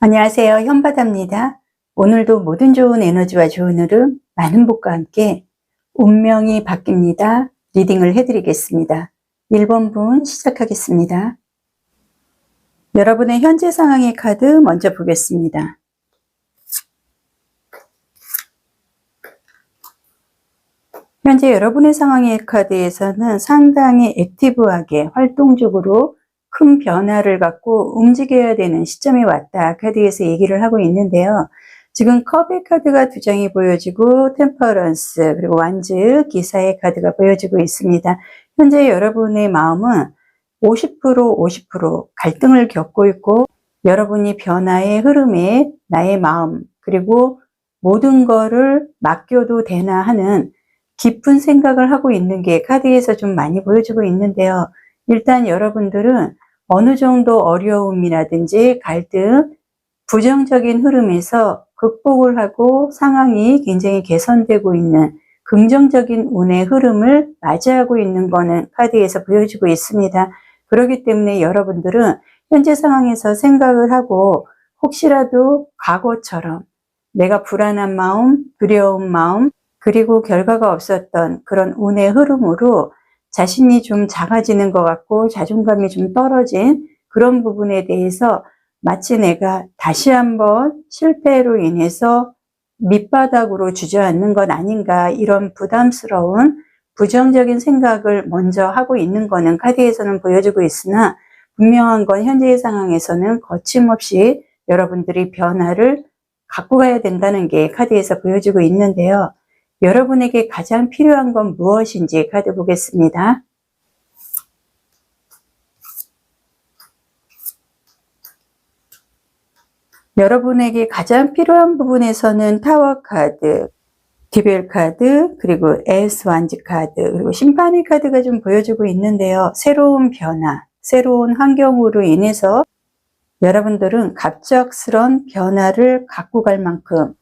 안녕하세요. 현바다입니다. 오늘도 모든 좋은 에너지와 좋은 흐름, 많은 복과 함께 운명이 바뀝니다. 리딩을 해드리겠습니다. 1번 분 시작하겠습니다. 여러분의 현재 상황의 카드 먼저 보겠습니다. 현재 여러분의 상황의 카드에서는 상당히 액티브하게 활동적으로 큰 변화를 갖고 움직여야 되는 시점이 왔다. 카드에서 얘기를 하고 있는데요. 지금 컵의 카드가 두 장이 보여지고 템퍼런스 그리고 완즈 기사의 카드가 보여지고 있습니다. 현재 여러분의 마음은 50% 갈등을 겪고 있고 여러분이 변화의 흐름에 나의 마음 그리고 모든 거를 맡겨도 되나 하는 깊은 생각을 하고 있는 게 카드에서 좀 많이 보여지고 있는데요. 일단 여러분들은 어느 정도 어려움이라든지 갈등, 부정적인 흐름에서 극복을 하고 상황이 굉장히 개선되고 있는 긍정적인 운의 흐름을 맞이하고 있는 거는 카드에서 보여지고 있습니다. 그렇기 때문에 여러분들은 현재 상황에서 생각을 하고 혹시라도 과거처럼 내가 불안한 마음, 두려운 마음, 그리고 결과가 없었던 그런 운의 흐름으로 자신이 좀 작아지는 것 같고 자존감이 좀 떨어진 그런 부분에 대해서 마치 내가 다시 한번 실패로 인해서 밑바닥으로 주저앉는 건 아닌가, 이런 부담스러운 부정적인 생각을 먼저 하고 있는 거는 카드에서는 보여주고 있으나, 분명한 건 현재의 상황에서는 거침없이 여러분들이 변화를 갖고 가야 된다는 게 카드에서 보여주고 있는데요. 여러분에게 가장 필요한 건 무엇인지 카드 보겠습니다. 여러분에게 가장 필요한 부분에서는 타워 카드, 디벨 카드, 그리고 에스 완즈 카드, 그리고 심판의 카드가 좀 보여주고 있는데요. 새로운 변화, 새로운 환경으로 인해서 여러분들은 갑작스런 변화를 갖고 갈 만큼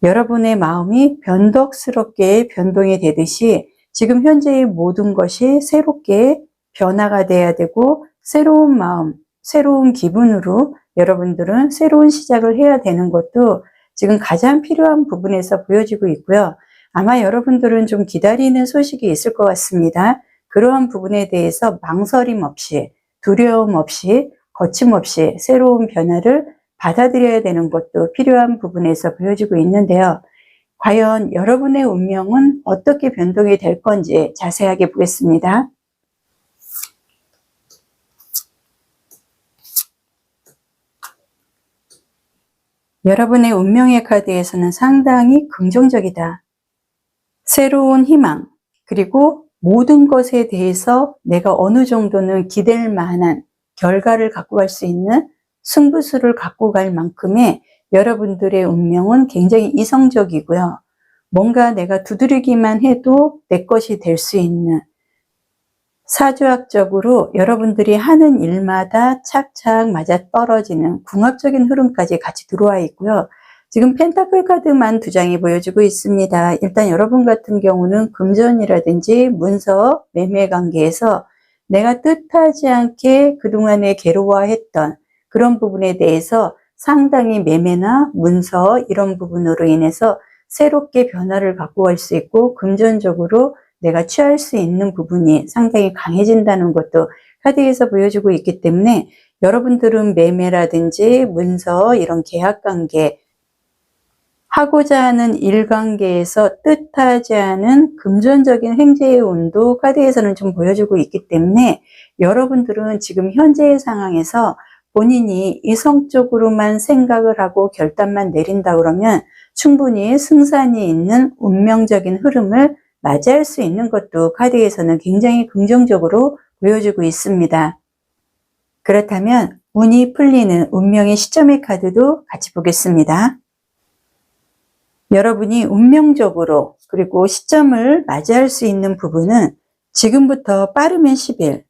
여러분의 마음이 변덕스럽게 변동이 되듯이 지금 현재의 모든 것이 새롭게 변화가 돼야 되고, 새로운 마음, 새로운 기분으로 여러분들은 새로운 시작을 해야 되는 것도 지금 가장 필요한 부분에서 보여지고 있고요. 아마 여러분들은 좀 기다리는 소식이 있을 것 같습니다. 그러한 부분에 대해서 망설임 없이, 두려움 없이, 거침없이 새로운 변화를 받아들여야 되는 것도 필요한 부분에서 보여지고 있는데요. 과연 여러분의 운명은 어떻게 변동이 될 건지 자세하게 보겠습니다. 여러분의 운명의 카드에서는 상당히 긍정적이다. 새로운 희망, 그리고 모든 것에 대해서 내가 어느 정도는 기댈 만한 결과를 갖고 갈 수 있는 승부수를 갖고 갈 만큼의 여러분들의 운명은 굉장히 이성적이고요. 뭔가 내가 두드리기만 해도 내 것이 될 수 있는, 사주학적으로 여러분들이 하는 일마다 착착 맞아떨어지는 궁합적인 흐름까지 같이 들어와 있고요. 지금 펜타클 카드만 두 장이 보여지고 있습니다. 일단 여러분 같은 경우는 금전이라든지 문서, 매매 관계에서 내가 뜻하지 않게 그동안에 괴로워했던 그런 부분에 대해서 상당히 매매나 문서 이런 부분으로 인해서 새롭게 변화를 갖고 갈 수 있고, 금전적으로 내가 취할 수 있는 부분이 상당히 강해진다는 것도 카드에서 보여주고 있기 때문에 여러분들은 매매라든지 문서 이런 계약관계, 하고자 하는 일관계에서 뜻하지 않은 금전적인 행재의 운도 카드에서는 좀 보여주고 있기 때문에 여러분들은 지금 현재의 상황에서 본인이 이성적으로만 생각을 하고 결단만 내린다 그러면 충분히 승산이 있는 운명적인 흐름을 맞이할 수 있는 것도 카드에서는 굉장히 긍정적으로 보여주고 있습니다. 그렇다면 운이 풀리는 운명의 시점의 카드도 같이 보겠습니다. 여러분이 운명적으로 그리고 시점을 맞이할 수 있는 부분은 지금부터 빠르면 10일,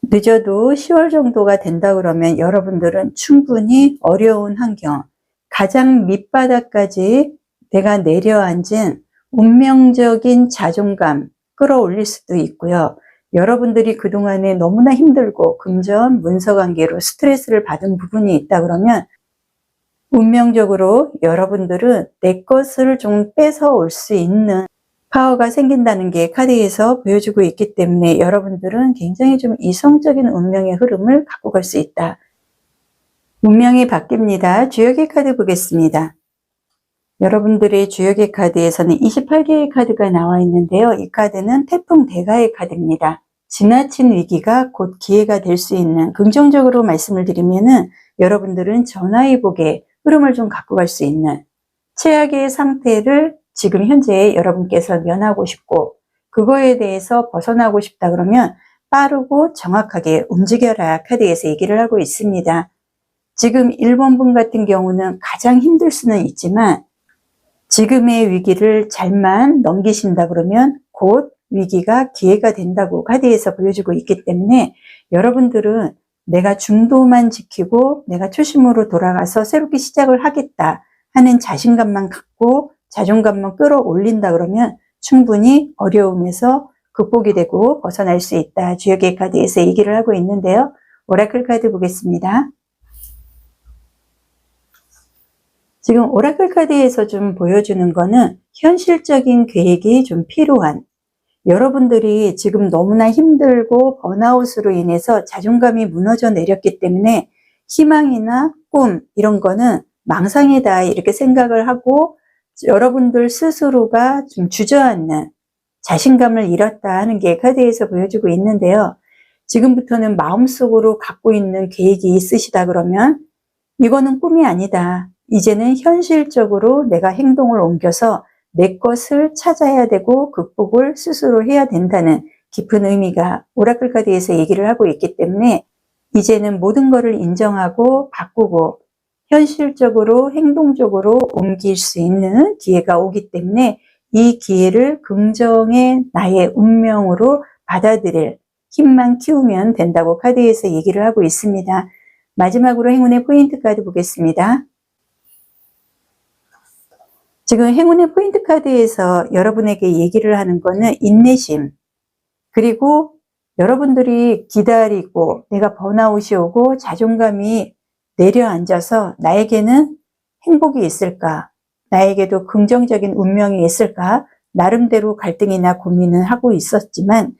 늦어도 10월 정도가 된다 그러면 여러분들은 충분히 어려운 환경, 가장 밑바닥까지 내가 내려앉은 운명적인 자존감 끌어올릴 수도 있고요. 여러분들이 그동안에 너무나 힘들고 금전, 문서 관계로 스트레스를 받은 부분이 있다 그러면 운명적으로 여러분들은 내 것을 좀 뺏어올 수 있는 파워가 생긴다는 게 카드에서 보여주고 있기 때문에 여러분들은 굉장히 좀 이성적인 운명의 흐름을 갖고 갈 수 있다. 운명이 바뀝니다. 주역의 카드 보겠습니다. 여러분들의 주역의 카드에서는 28개의 카드가 나와 있는데요. 이 카드는 태풍 대가의 카드입니다. 지나친 위기가 곧 기회가 될 수 있는, 긍정적으로 말씀을 드리면은 여러분들은 전화위복의 흐름을 좀 갖고 갈 수 있는 최악의 상태를 지금 현재 여러분께서 면하고 싶고 그거에 대해서 벗어나고 싶다 그러면 빠르고 정확하게 움직여라 카드에서 얘기를 하고 있습니다. 지금 1번 분 같은 경우는 가장 힘들 수는 있지만 지금의 위기를 잘만 넘기신다 그러면 곧 위기가 기회가 된다고 카드에서 보여주고 있기 때문에 여러분들은 내가 중도만 지키고 내가 초심으로 돌아가서 새롭게 시작을 하겠다 하는 자신감만 갖고 자존감만 끌어올린다 그러면 충분히 어려움에서 극복이 되고 벗어날 수 있다. 주역의 카드에서 얘기를 하고 있는데요. 오라클 카드 보겠습니다. 지금 오라클 카드에서 좀 보여주는 거는 현실적인 계획이 좀 필요한, 여러분들이 지금 너무나 힘들고 번아웃으로 인해서 자존감이 무너져 내렸기 때문에 희망이나 꿈 이런 거는 망상이다 이렇게 생각을 하고 여러분들 스스로가 좀 주저앉는, 자신감을 잃었다 하는 게 카드에서 보여주고 있는데요. 지금부터는 마음속으로 갖고 있는 계획이 있으시다 그러면 이거는 꿈이 아니다. 이제는 현실적으로 내가 행동을 옮겨서 내 것을 찾아야 되고 극복을 스스로 해야 된다는 깊은 의미가 오라클 카드에서 얘기를 하고 있기 때문에 이제는 모든 것을 인정하고 바꾸고 현실적으로 행동적으로 옮길 수 있는 기회가 오기 때문에 이 기회를 긍정의 나의 운명으로 받아들일 힘만 키우면 된다고 카드에서 얘기를 하고 있습니다. 마지막으로 행운의 포인트 카드 보겠습니다. 지금 행운의 포인트 카드에서 여러분에게 얘기를 하는 거는 인내심, 그리고 여러분들이 기다리고 내가 번아웃이 오고 자존감이 내려앉아서 나에게는 행복이 있을까? 나에게도 긍정적인 운명이 있을까? 나름대로 갈등이나 고민을 하고 있었지만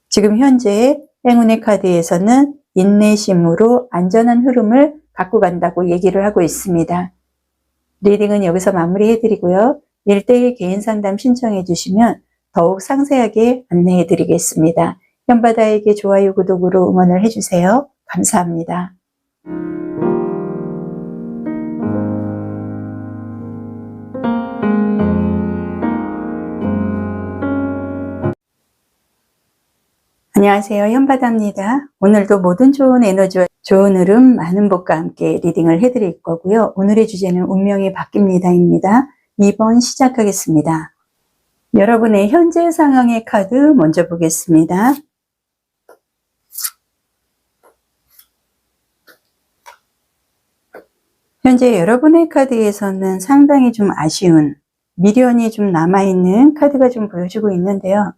지금 현재 행운의 카드에서는 인내심으로 안전한 흐름을 갖고 간다고 얘기를 하고 있습니다. 리딩은 여기서 마무리해 드리고요. 1:1 개인 상담 신청해 주시면 더욱 상세하게 안내해 드리겠습니다. 현바다에게 좋아요, 구독으로 응원을 해주세요. 감사합니다. 안녕하세요. 현바다입니다. 오늘도 모든 좋은 에너지와 좋은 흐름, 많은 복과 함께 리딩을 해드릴 거고요. 오늘의 주제는 운명이 바뀝니다입니다. 2번 시작하겠습니다. 여러분의 현재 상황의 카드 먼저 보겠습니다. 현재 여러분의 카드에서는 상당히 좀 아쉬운, 미련이 좀 남아있는 카드가 좀 보여주고 있는데요.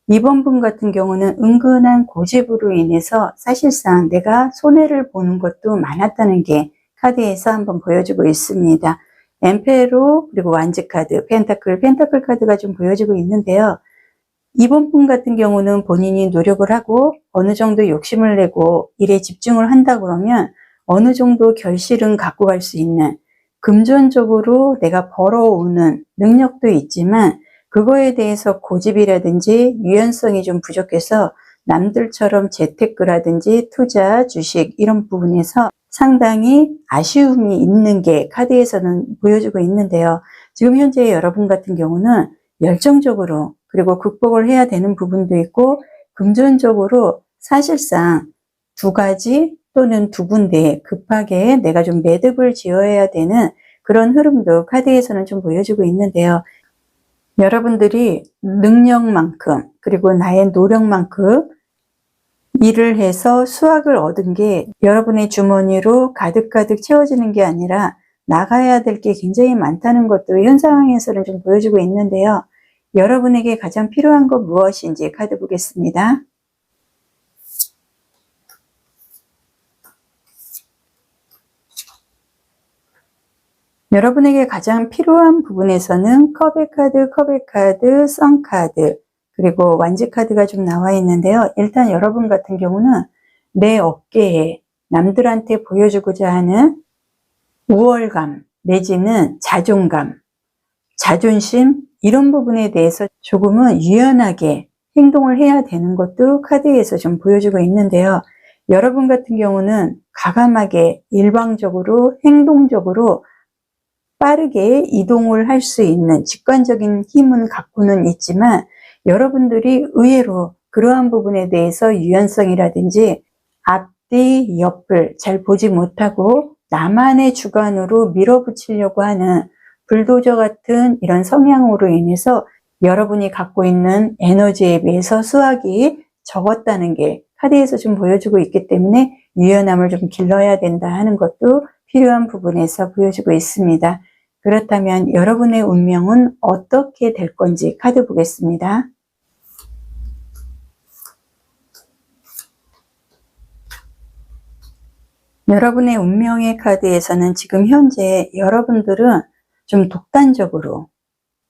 2번 분 같은 경우는 은근한 고집으로 인해서 사실상 내가 손해를 보는 것도 많았다는 게 카드에서 한번 보여주고 있습니다. 엠페로 그리고 완즈 카드, 펜타클 카드가 좀 보여지고 있는데요. 2번 분 같은 경우는 본인이 노력을 하고 어느 정도 욕심을 내고 일에 집중을 한다 그러면 어느 정도 결실은 갖고 갈 수 있는, 금전적으로 내가 벌어오는 능력도 있지만 그거에 대해서 고집이라든지 유연성이 좀 부족해서 남들처럼 재테크라든지 투자, 주식 이런 부분에서 상당히 아쉬움이 있는 게 카드에서는 보여주고 있는데요. 지금 현재 여러분 같은 경우는 열정적으로 그리고 극복을 해야 되는 부분도 있고 금전적으로 사실상 두 가지 또는 두 군데 급하게 내가 좀 매듭을 지어야 되는 그런 흐름도 카드에서는 좀 보여주고 있는데요. 여러분들이 능력만큼 그리고 나의 노력만큼 일을 해서 수확을 얻은 게 여러분의 주머니로 가득가득 채워지는 게 아니라 나가야 될 게 굉장히 많다는 것도 현 상황에서는 좀 보여주고 있는데요. 여러분에게 가장 필요한 것 무엇인지 카드 보겠습니다. 여러분에게 가장 필요한 부분에서는 컵의 카드, 선 카드, 그리고 완지 카드가 좀 나와 있는데요. 일단 여러분 같은 경우는 내 어깨에 남들한테 보여주고자 하는 우월감 내지는 자존감, 자존심 이런 부분에 대해서 조금은 유연하게 행동을 해야 되는 것도 카드에서 좀 보여주고 있는데요. 여러분 같은 경우는 과감하게 일방적으로 행동적으로 빠르게 이동을 할 수 있는 직관적인 힘은 갖고는 있지만 여러분들이 의외로 그러한 부분에 대해서 유연성이라든지 앞뒤 옆을 잘 보지 못하고 나만의 주관으로 밀어붙이려고 하는 불도저 같은 이런 성향으로 인해서 여러분이 갖고 있는 에너지에 비해서 수확이 적었다는 게 카드에서 좀 보여주고 있기 때문에 유연함을 좀 길러야 된다 하는 것도 필요한 부분에서 보여주고 있습니다. 그렇다면 여러분의 운명은 어떻게 될 건지 카드 보겠습니다. 여러분의 운명의 카드에서는 지금 현재 여러분들은 좀 독단적으로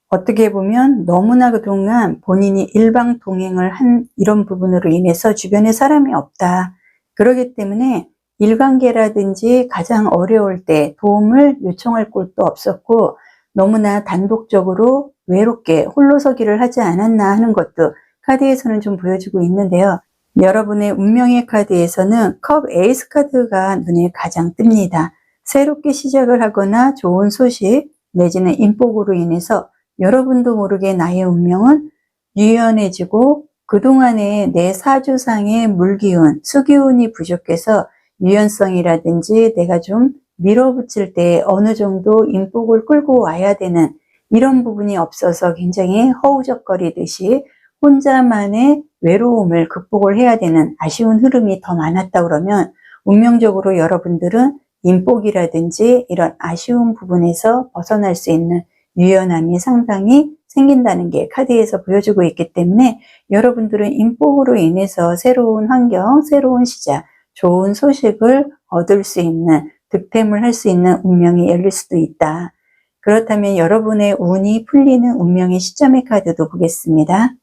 어떻게 보면 너무나 그동안 본인이 일방통행을 한 이런 부분으로 인해서 주변에 사람이 없다. 그렇기 때문에 일관계라든지 가장 어려울 때 도움을 요청할 곳도 없었고 너무나 단독적으로 외롭게 홀로서기를 하지 않았나 하는 것도 카드에서는 좀 보여주고 있는데요. 여러분의 운명의 카드에서는 컵 에이스 카드가 눈에 가장 뜹니다. 새롭게 시작을 하거나 좋은 소식 내지는 인복으로 인해서 여러분도 모르게 나의 운명은 유연해지고 그동안에 내 사주상의 물기운, 수기운이 부족해서 유연성이라든지 내가 좀 밀어붙일 때 어느 정도 인복을 끌고 와야 되는 이런 부분이 없어서 굉장히 허우적거리듯이 혼자만의 외로움을 극복을 해야 되는 아쉬운 흐름이 더 많았다 그러면 운명적으로 여러분들은 인복이라든지 이런 아쉬운 부분에서 벗어날 수 있는 유연함이 상당히 생긴다는 게 카드에서 보여주고 있기 때문에 여러분들은 인복으로 인해서 새로운 환경, 새로운 시작, 좋은 소식을 얻을 수 있는 득템을 할 수 있는 운명이 열릴 수도 있다. 그렇다면 여러분의 운이 풀리는 운명의 시점의 카드도 보겠습니다.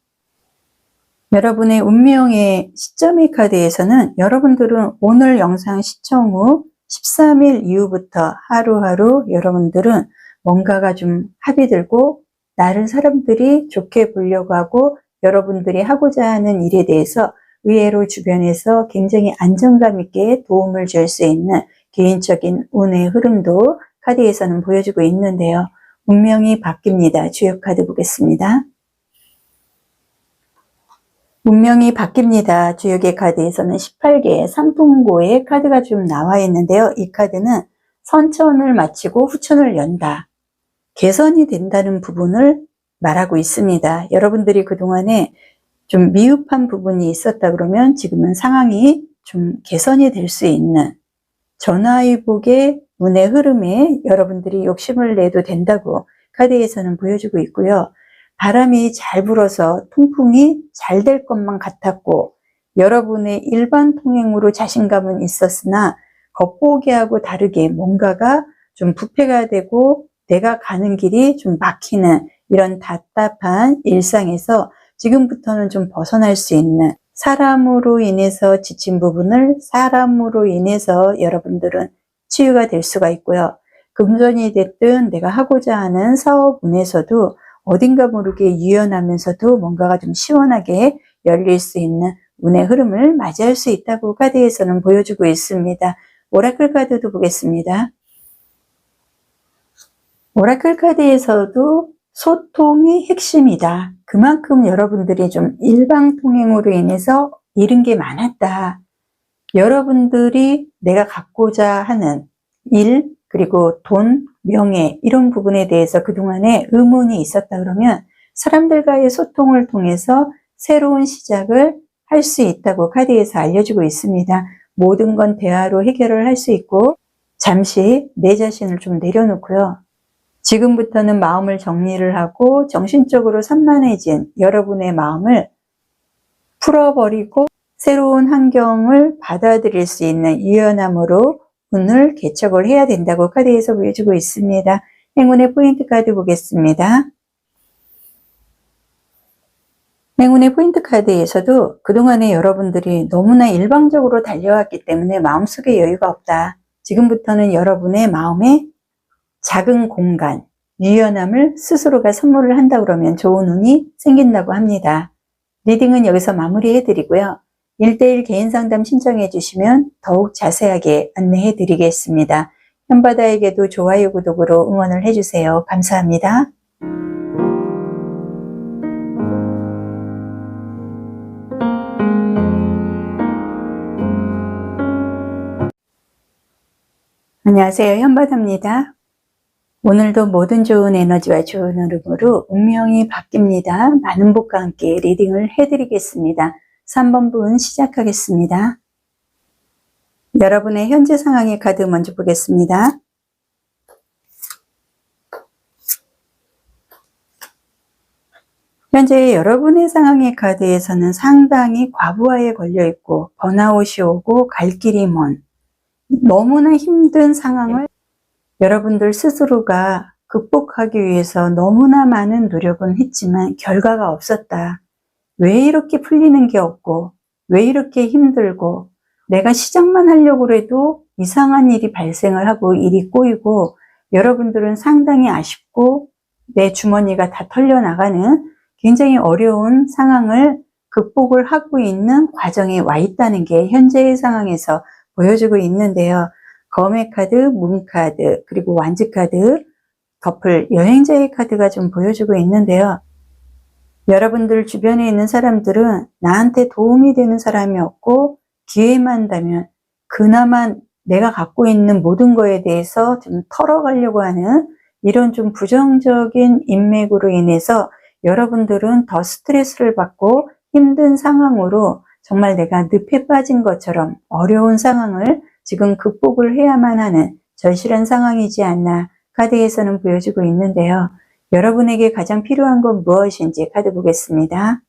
여러분의 운명의 시점의 카드에서는 여러분들은 오늘 영상 시청 후 13일 이후부터 하루하루 여러분들은 뭔가가 좀 합의들고 나를 사람들이 좋게 보려고 하고 여러분들이 하고자 하는 일에 대해서 의외로 주변에서 굉장히 안정감 있게 도움을 줄 수 있는 개인적인 운의 흐름도 카드에서는 보여주고 있는데요. 운명이 바뀝니다. 주요 카드 보겠습니다. 운명이 바뀝니다. 주역의 카드에서는 18개의 삼풍고의 카드가 좀 나와 있는데요. 이 카드는 선천을 마치고 후천을 연다. 개선이 된다는 부분을 말하고 있습니다. 여러분들이 그동안에 좀 미흡한 부분이 있었다 그러면 지금은 상황이 좀 개선이 될 수 있는 전화위복의 운의 흐름에 여러분들이 욕심을 내도 된다고 카드에서는 보여주고 있고요. 바람이 잘 불어서 통풍이 잘 될 것만 같았고 여러분의 일반 통행으로 자신감은 있었으나 겉보기하고 다르게 뭔가가 좀 부패가 되고 내가 가는 길이 좀 막히는 이런 답답한 일상에서 지금부터는 좀 벗어날 수 있는 사람으로 인해서 지친 부분을 사람으로 인해서 여러분들은 치유가 될 수가 있고요. 금전이 됐든 내가 하고자 하는 사업운에서도 어딘가 모르게 유연하면서도 뭔가가 좀 시원하게 열릴 수 있는 운의 흐름을 맞이할 수 있다고 카드에서는 보여주고 있습니다. 오라클 카드도 보겠습니다. 오라클 카드에서도 소통이 핵심이다. 그만큼 여러분들이 좀 일방통행으로 인해서 잃은 게 많았다. 여러분들이 내가 갖고자 하는 일, 그리고 돈, 명예 이런 부분에 대해서 그동안에 의문이 있었다 그러면 사람들과의 소통을 통해서 새로운 시작을 할 수 있다고 카드에서 알려주고 있습니다. 모든 건 대화로 해결을 할 수 있고 잠시 내 자신을 좀 내려놓고요. 지금부터는 마음을 정리를 하고 정신적으로 산만해진 여러분의 마음을 풀어버리고 새로운 환경을 받아들일 수 있는 유연함으로 운을 개척을 해야 된다고 카드에서 보여주고 있습니다. 행운의 포인트 카드 보겠습니다. 행운의 포인트 카드에서도 그동안에 여러분들이 너무나 일방적으로 달려왔기 때문에 마음속에 여유가 없다. 지금부터는 여러분의 마음에 작은 공간, 유연함을 스스로가 선물을 한다 그러면 좋은 운이 생긴다고 합니다. 리딩은 여기서 마무리해 드리고요. 1대1 개인 상담 신청해 주시면 더욱 자세하게 안내해 드리겠습니다. 현바다에게도 좋아요, 구독으로 응원을 해주세요. 감사합니다. 안녕하세요. 현바다입니다. 오늘도 모든 좋은 에너지와 좋은 흐름으로 운명이 바뀝니다. 많은 복과 함께 리딩을 해드리겠습니다. 3번 분 시작하겠습니다. 여러분의 현재 상황의 카드 먼저 보겠습니다. 현재 여러분의 상황의 카드에서는 상당히 과부하에 걸려있고 번아웃이 오고 갈 길이 먼 너무나 힘든 상황을 여러분들 스스로가 극복하기 위해서 너무나 많은 노력은 했지만 결과가 없었다. 왜 이렇게 풀리는 게 없고 왜 이렇게 힘들고 내가 시작만 하려고 해도 이상한 일이 발생을 하고 일이 꼬이고 여러분들은 상당히 아쉽고 내 주머니가 다 털려나가는 굉장히 어려운 상황을 극복을 하고 있는 과정에 와 있다는 게 현재의 상황에서 보여주고 있는데요. 검의 카드, 문 카드, 그리고 완즈 카드, 더플 여행자의 카드가 좀 보여주고 있는데요. 여러분들 주변에 있는 사람들은 나한테 도움이 되는 사람이 없고 기회만 다면 그나마 내가 갖고 있는 모든 거에 대해서 좀 털어가려고 하는 이런 좀 부정적인 인맥으로 인해서 여러분들은 더 스트레스를 받고 힘든 상황으로 정말 내가 늪에 빠진 것처럼 어려운 상황을 지금 극복을 해야만 하는 절실한 상황이지 않나 카드에서는 보여주고 있는데요. 여러분에게 가장 필요한 건 무엇인지 카드 보겠습니다.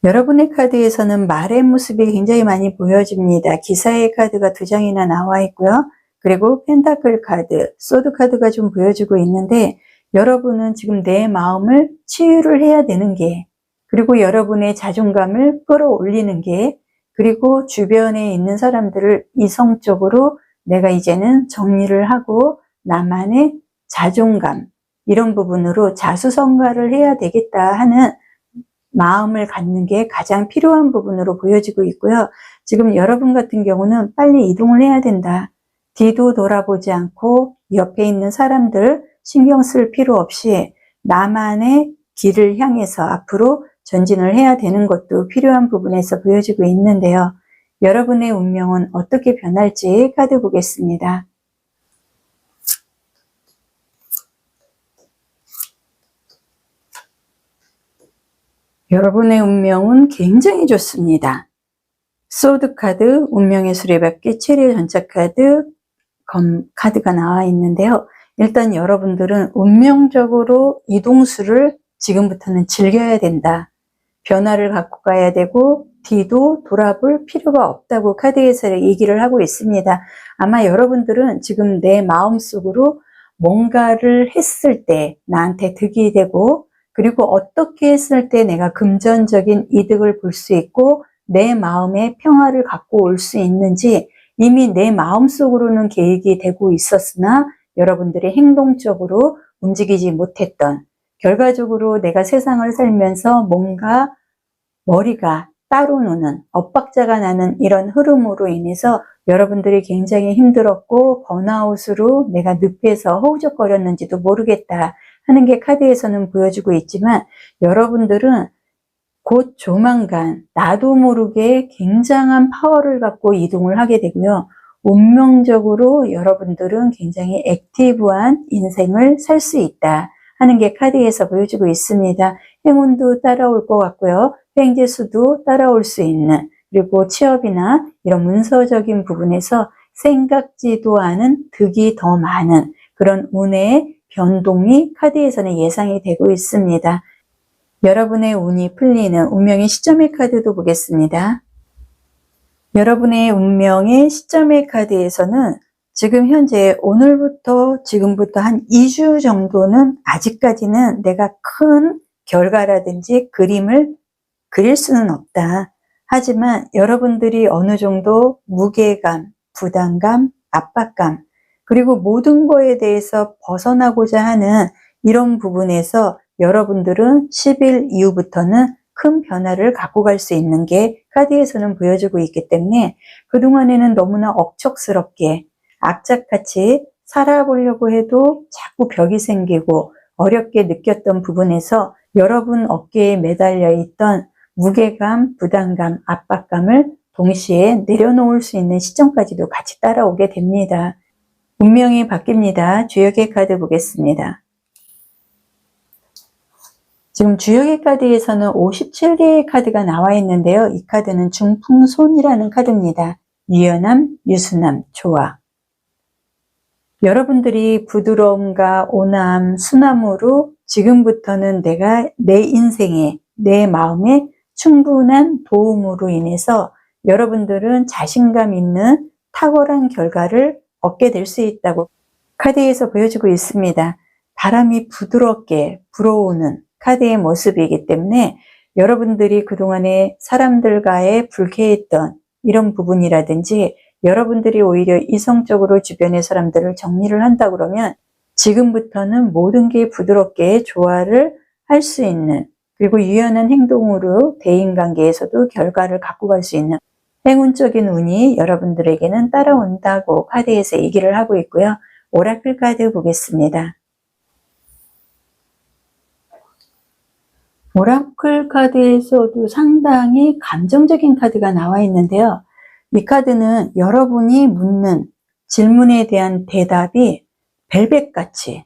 여러분의 카드에서는 말의 모습이 굉장히 많이 보여집니다. 기사의 카드가 2장이나 나와 있고요. 그리고 펜타클 카드, 소드 카드가 좀 보여주고 있는데 여러분은 지금 내 마음을 치유를 해야 되는 게 그리고 여러분의 자존감을 끌어올리는 게 그리고 주변에 있는 사람들을 이성적으로 내가 이제는 정리를 하고 나만의 자존감 이런 부분으로 자수성가를 해야 되겠다 하는 마음을 갖는 게 가장 필요한 부분으로 보여지고 있고요. 지금 여러분 같은 경우는 빨리 이동을 해야 된다. 뒤도 돌아보지 않고 옆에 있는 사람들 신경 쓸 필요 없이 나만의 길을 향해서 앞으로 전진을 해야 되는 것도 필요한 부분에서 보여지고 있는데요. 여러분의 운명은 어떻게 변할지 카드 보겠습니다. 여러분의 운명은 굉장히 좋습니다. 소드 카드, 운명의 수레바퀴, 체리의 전차 카드, 검 카드가 나와 있는데요. 일단 여러분들은 운명적으로 이동수를 지금부터는 즐겨야 된다. 변화를 갖고 가야 되고 뒤도 돌아볼 필요가 없다고 카드에서 얘기를 하고 있습니다. 아마 여러분들은 지금 내 마음속으로 뭔가를 했을 때 나한테 득이 되고 그리고 어떻게 했을 때 내가 금전적인 이득을 볼 수 있고 내 마음의 평화를 갖고 올 수 있는지 이미 내 마음속으로는 계획이 되고 있었으나 여러분들이 행동적으로 움직이지 못했던 결과적으로 내가 세상을 살면서 뭔가 머리가 따로 노는 엇박자가 나는 이런 흐름으로 인해서 여러분들이 굉장히 힘들었고 번아웃으로 내가 늪에서 허우적거렸는지도 모르겠다 하는 게 카드에서는 보여주고 있지만 여러분들은 곧 조만간 나도 모르게 굉장한 파워를 갖고 이동을 하게 되고요. 운명적으로 여러분들은 굉장히 액티브한 인생을 살 수 있다 하는 게 카드에서 보여주고 있습니다. 행운도 따라올 것 같고요. 횡재수도 따라올 수 있는 그리고 취업이나 이런 문서적인 부분에서 생각지도 않은 득이 더 많은 그런 운의 변동이 카드에서는 예상이 되고 있습니다. 여러분의 운이 풀리는 운명의 시점의 카드도 보겠습니다. 여러분의 운명의 시점의 카드에서는 지금 현재 오늘부터 지금부터 한 2주 정도는 아직까지는 내가 큰 결과라든지 그림을 그릴 수는 없다. 하지만 여러분들이 어느 정도 무게감, 부담감, 압박감, 그리고 모든 거에 대해서 벗어나고자 하는 이런 부분에서 여러분들은 10일 이후부터는 큰 변화를 갖고 갈 수 있는 게 카드에서는 보여주고 있기 때문에 그동안에는 너무나 억척스럽게 악착같이 살아보려고 해도 자꾸 벽이 생기고 어렵게 느꼈던 부분에서 여러분 어깨에 매달려 있던 무게감, 부담감, 압박감을 동시에 내려놓을 수 있는 시점까지도 같이 따라오게 됩니다. 운명이 바뀝니다. 주역의 카드 보겠습니다. 지금 주역의 카드에서는 57개의 카드가 나와 있는데요. 이 카드는 중풍손이라는 카드입니다. 유연함, 유순함, 조화. 여러분들이 부드러움과 온화함, 순함으로 지금부터는 내가 내 인생에, 내 마음에 충분한 도움으로 인해서 여러분들은 자신감 있는 탁월한 결과를 얻게 될 수 있다고 카드에서 보여주고 있습니다. 바람이 부드럽게 불어오는 카드의 모습이기 때문에 여러분들이 그동안에 사람들과의 불쾌했던 이런 부분이라든지 여러분들이 오히려 이성적으로 주변의 사람들을 정리를 한다 그러면 지금부터는 모든 게 부드럽게 조화를 할 수 있는, 그리고 유연한 행동으로 대인관계에서도 결과를 갖고 갈 수 있는 행운적인 운이 여러분들에게는 따라온다고 카드에서 얘기를 하고 있고요. 오라클 카드 보겠습니다. 오라클 카드에서도 상당히 감정적인 카드가 나와 있는데요. 이 카드는 여러분이 묻는 질문에 대한 대답이 벨벳같이,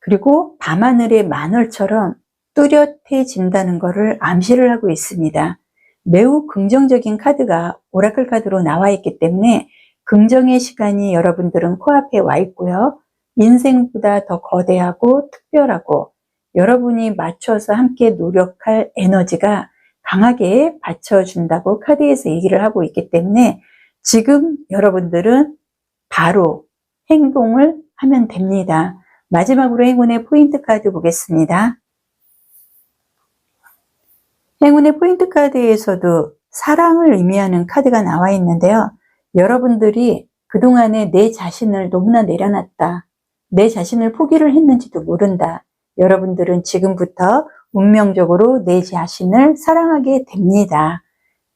그리고 밤하늘의 만월처럼 뚜렷해진다는 것을 암시를 하고 있습니다. 매우 긍정적인 카드가 오라클 카드로 나와 있기 때문에 긍정의 시간이 여러분들은 코앞에 와 있고요. 인생보다 더 거대하고 특별하고 여러분이 맞춰서 함께 노력할 에너지가 강하게 받쳐준다고 카드에서 얘기를 하고 있기 때문에 지금 여러분들은 바로 행동을 하면 됩니다. 마지막으로 행운의 포인트 카드 보겠습니다. 행운의 포인트 카드에서도 사랑을 의미하는 카드가 나와 있는데요. 여러분들이 그동안에 내 자신을 너무나 내려놨다. 내 자신을 포기를 했는지도 모른다. 여러분들은 지금부터 운명적으로 내 자신을 사랑하게 됩니다.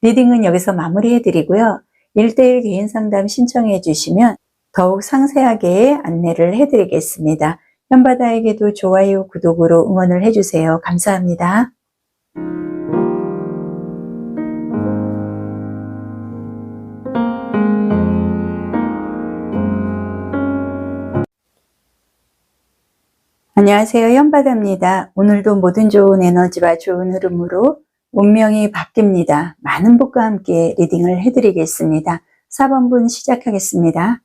리딩은 여기서 마무리해 드리고요. 1:1 개인 상담 신청해 주시면 더욱 상세하게 안내를 해 드리겠습니다. 현바다에게도 좋아요, 구독으로 응원을 해 주세요. 감사합니다. 안녕하세요. 현바다입니다. 오늘도 모든 좋은 에너지와 좋은 흐름으로 운명이 바뀝니다. 많은 분과 함께 리딩을 해드리겠습니다. 4번분 시작하겠습니다.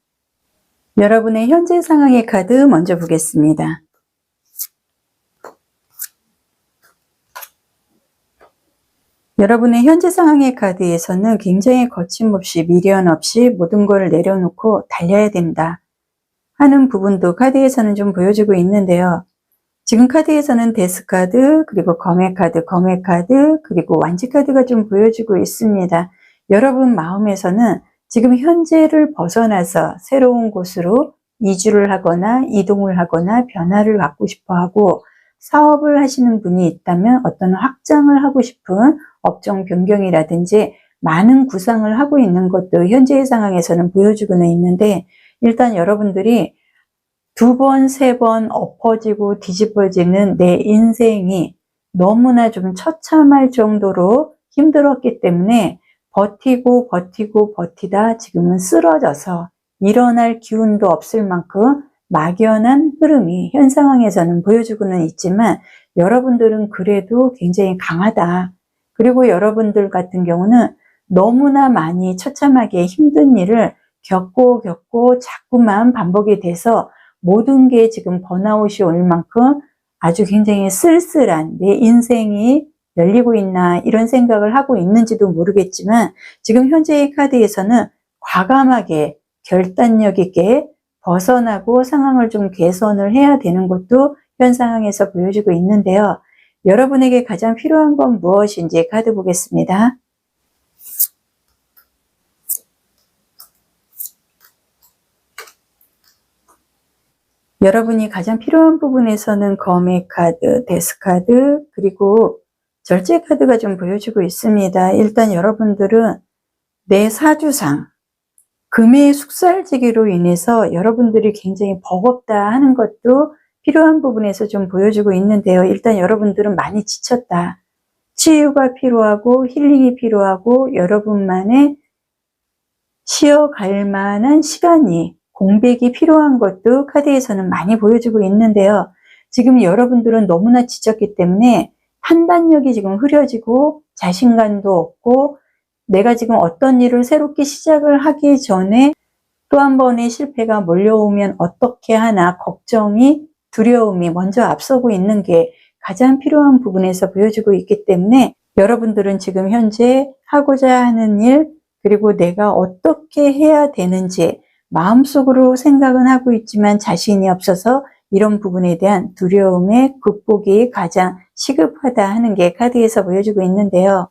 여러분의 현재 상황의 카드 먼저 보겠습니다. 여러분의 현재 상황의 카드에서는 굉장히 거침없이 미련 없이 모든 걸 내려놓고 달려야 된다 하는 부분도 카드에서는 좀 보여주고 있는데요. 지금 카드에서는 데스 카드, 그리고 검의 카드, 그리고 완지 카드가 좀 보여주고 있습니다. 여러분 마음에서는 지금 현재를 벗어나서 새로운 곳으로 이주를 하거나 이동을 하거나 변화를 갖고 싶어 하고, 사업을 하시는 분이 있다면 어떤 확장을 하고 싶은 업종 변경이라든지 많은 구상을 하고 있는 것도 현재의 상황에서는 보여주고는 있는데, 일단 여러분들이 2번, 3번 엎어지고 뒤집어지는 내 인생이 너무나 좀 처참할 정도로 힘들었기 때문에 버티다 지금은 쓰러져서 일어날 기운도 없을 만큼 막연한 흐름이 현 상황에서는 보여주고는 있지만, 여러분들은 그래도 굉장히 강하다. 그리고 여러분들 같은 경우는 너무나 많이 처참하게 힘든 일을 겪고 자꾸만 반복이 돼서 모든 게 지금 번아웃이 올 만큼 아주 굉장히 쓸쓸한 내 인생이 열리고 있나 이런 생각을 하고 있는지도 모르겠지만 지금 현재의 카드에서는 과감하게 결단력 있게 벗어나고 상황을 좀 개선을 해야 되는 것도 현 상황에서 보여주고 있는데요. 여러분에게 가장 필요한 건 무엇인지 카드 보겠습니다. 여러분이 가장 필요한 부분에서는 검의 카드, 데스 카드, 그리고 절제 카드가 좀 보여주고 있습니다. 일단 여러분들은 내 사주상, 금의 숙살지기로 인해서 여러분들이 굉장히 버겁다 하는 것도 필요한 부분에서 좀 보여주고 있는데요. 일단 여러분들은 많이 지쳤다. 치유가 필요하고 힐링이 필요하고 여러분만의 쉬어갈 만한 시간이 공백이 필요한 것도 카드에서는 많이 보여주고 있는데요. 지금 여러분들은 너무나 지쳤기 때문에 판단력이 지금 흐려지고 자신감도 없고 내가 지금 어떤 일을 새롭게 시작을 하기 전에 또 한 번의 실패가 몰려오면 어떻게 하나 걱정이 두려움이 먼저 앞서고 있는 게 가장 필요한 부분에서 보여주고 있기 때문에 여러분들은 지금 현재 하고자 하는 일 그리고 내가 어떻게 해야 되는지 마음속으로 생각은 하고 있지만 자신이 없어서 이런 부분에 대한 두려움의 극복이 가장 시급하다 하는 게 카드에서 보여주고 있는데요.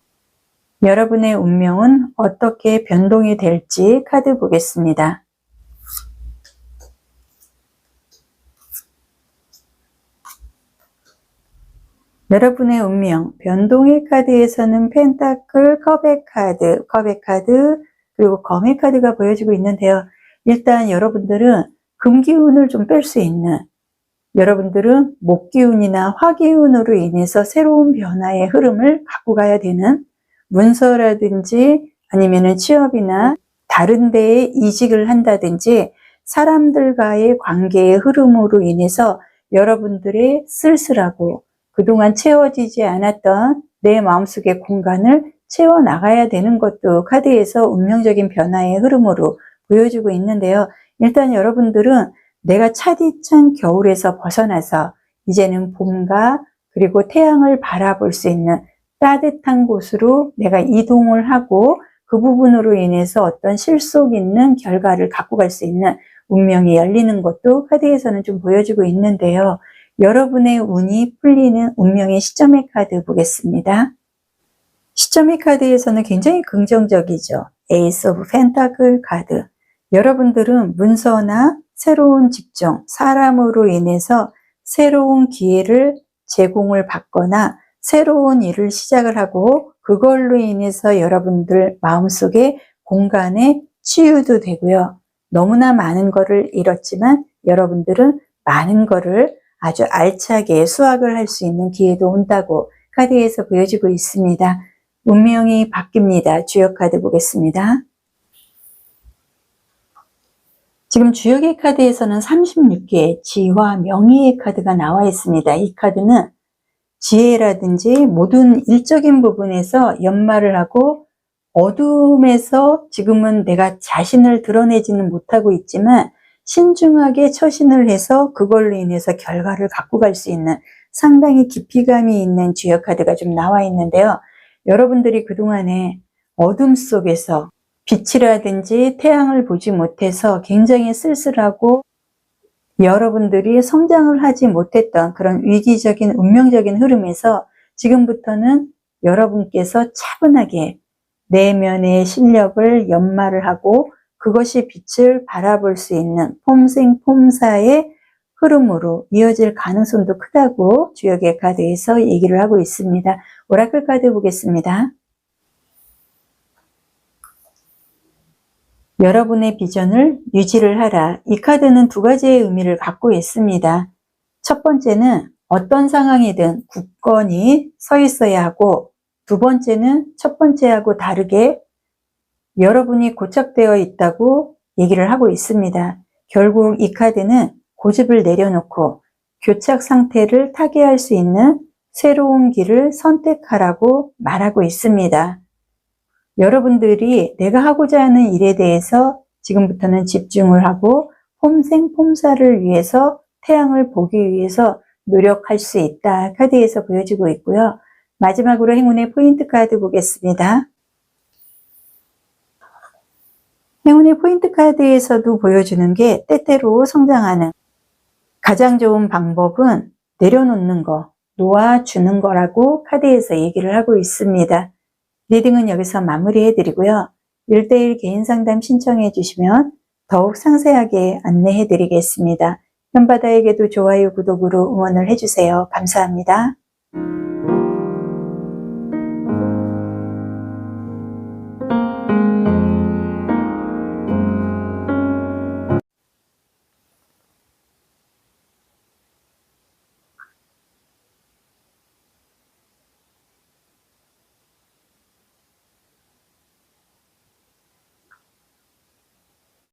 여러분의 운명은 어떻게 변동이 될지 카드 보겠습니다. 여러분의 운명, 변동의 카드에서는 펜타클, 컵의 카드, 그리고 검의 카드가 보여지고 있는데요. 일단 여러분들은 금기운을 좀 뺄 수 있는, 여러분들은 목기운이나 화기운으로 인해서 새로운 변화의 흐름을 갖고 가야 되는 문서라든지 아니면은 취업이나 다른 데에 이직을 한다든지 사람들과의 관계의 흐름으로 인해서 여러분들의 쓸쓸하고 그동안 채워지지 않았던 내 마음속의 공간을 채워나가야 되는 것도 카드에서 운명적인 변화의 흐름으로 보여주고 있는데요. 일단 여러분들은 내가 차디찬 겨울에서 벗어나서 이제는 봄과 그리고 태양을 바라볼 수 있는 따뜻한 곳으로 내가 이동을 하고 그 부분으로 인해서 어떤 실속 있는 결과를 갖고 갈 수 있는 운명이 열리는 것도 카드에서는 좀 보여주고 있는데요. 여러분의 운이 풀리는 운명의 시점의 카드 보겠습니다. 시점의 카드에서는 굉장히 긍정적이죠. 에이스 오브 펜타클 카드. 여러분들은 문서나 새로운 직종, 사람으로 인해서 새로운 기회를 제공을 받거나 새로운 일을 시작을 하고 그걸로 인해서 여러분들 마음속에 공간에 치유도 되고요. 너무나 많은 거를 잃었지만 여러분들은 많은 거를 아주 알차게 수확을 할 수 있는 기회도 온다고 카드에서 보여지고 있습니다. 운명이 바뀝니다. 주역 카드 보겠습니다. 지금 주역의 카드에서는 36개의 지와 명의의 카드가 나와 있습니다. 이 카드는 지혜라든지 모든 일적인 부분에서 연말을 하고 어둠에서 지금은 내가 자신을 드러내지는 못하고 있지만 신중하게 처신을 해서 그걸로 인해서 결과를 갖고 갈 수 있는 상당히 깊이감이 있는 주역 카드가 좀 나와 있는데요. 여러분들이 그동안에 어둠 속에서 빛이라든지 태양을 보지 못해서 굉장히 쓸쓸하고 여러분들이 성장을 하지 못했던 그런 위기적인 운명적인 흐름에서 지금부터는 여러분께서 차분하게 내면의 실력을 연마를 하고 그것이 빛을 바라볼 수 있는 폼생폼사의 흐름으로 이어질 가능성도 크다고 주역의 카드에서 얘기를 하고 있습니다. 오라클 카드 보겠습니다. 여러분의 비전을 유지를 하라. 이 카드는 두 가지의 의미를 갖고 있습니다. 첫 번째는 어떤 상황이든 굳건히 서 있어야 하고 두 번째는 첫 번째하고 다르게 여러분이 고착되어 있다고 얘기를 하고 있습니다. 결국 이 카드는 고집을 내려놓고 교착 상태를 타개할 수 있는 새로운 길을 선택하라고 말하고 있습니다. 여러분들이 내가 하고자 하는 일에 대해서 지금부터는 집중을 하고 폼생폼사를 위해서 태양을 보기 위해서 노력할 수 있다 카드에서 보여주고 있고요. 마지막으로 행운의 포인트 카드 보겠습니다. 행운의 포인트 카드에서도 보여주는 게 때때로 성장하는 가장 좋은 방법은 내려놓는 거, 놓아주는 거라고 카드에서 얘기를 하고 있습니다. 리딩은 여기서 마무리해 드리고요. 1대1 개인 상담 신청해 주시면 더욱 상세하게 안내해 드리겠습니다. 현바다에게도 좋아요, 구독으로 응원을 해주세요. 감사합니다.